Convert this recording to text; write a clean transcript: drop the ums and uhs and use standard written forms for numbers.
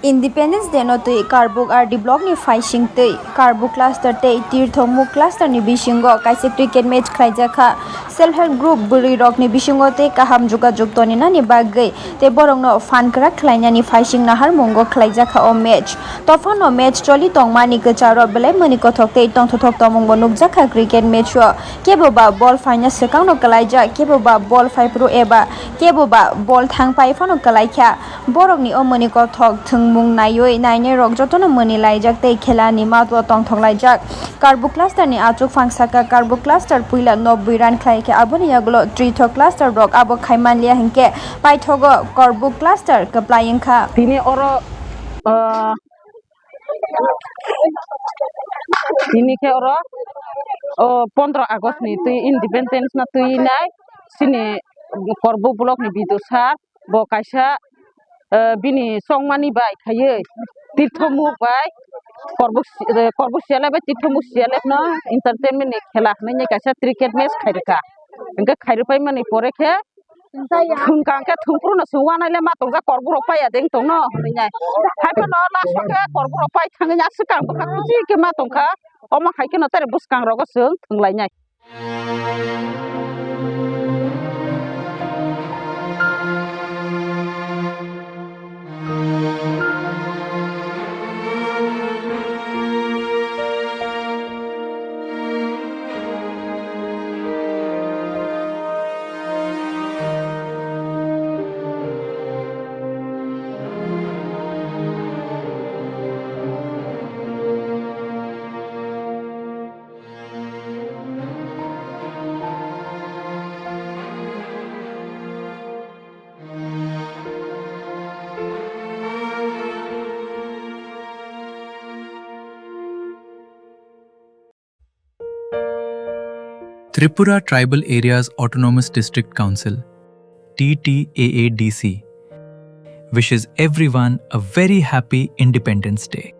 Independence Day no tui Karbook RD block ni fighting tui Karbook cluster tei Tirthamukh cluster ni bisingo kaisa cricket match khlaijaka self help group buri rok ni bisingo tei kaham jogajog tonina ni bagai tei borok no fan krak khlainani fighting nahar mongo khlaijaka o match tofano match choli tongmani kacharo belai mani kothok tei tongthothok tomongbo nugjaka cricket match o kebo ba ball faina sekang no kalaija kebo ba ball faipro eba kebo ba ball thangpai phano kalaikha borok ni o mani kothok thungmung naioi naine rok jotono mani laijak tei khela ni matwa tongthok laijak Karbook cluster ni achuk fangsaka Karbook cluster puila 90 run khlaike aboni yagulo Tirthamukh cluster rok abo khaimanlia hingke paithogo Karbook cluster Kwplai Wngkha Tini oro tini ke oro 15 August ni tui independence na tui nai sini Karbook block ni bidusa bo kaisa bini songmani bai khaye Tirthamukh bai Karbook siale bai Tirthamukh siale no entertainment ni khela khne kaisa cricket match khairka engka khairupai mani pore khe thungkangke thungpru no suwana le ma tongja Karbook rok pai adeng tongno hninya haipa no la soke Karbook rok pai thangnya sikang bokha kuchi ke ma tongkha oma haike no tare buskang rogo sung thunglainya Tripura Tribal Areas Autonomous District Council (TTAADC) wishes everyone a very happy Independence Day.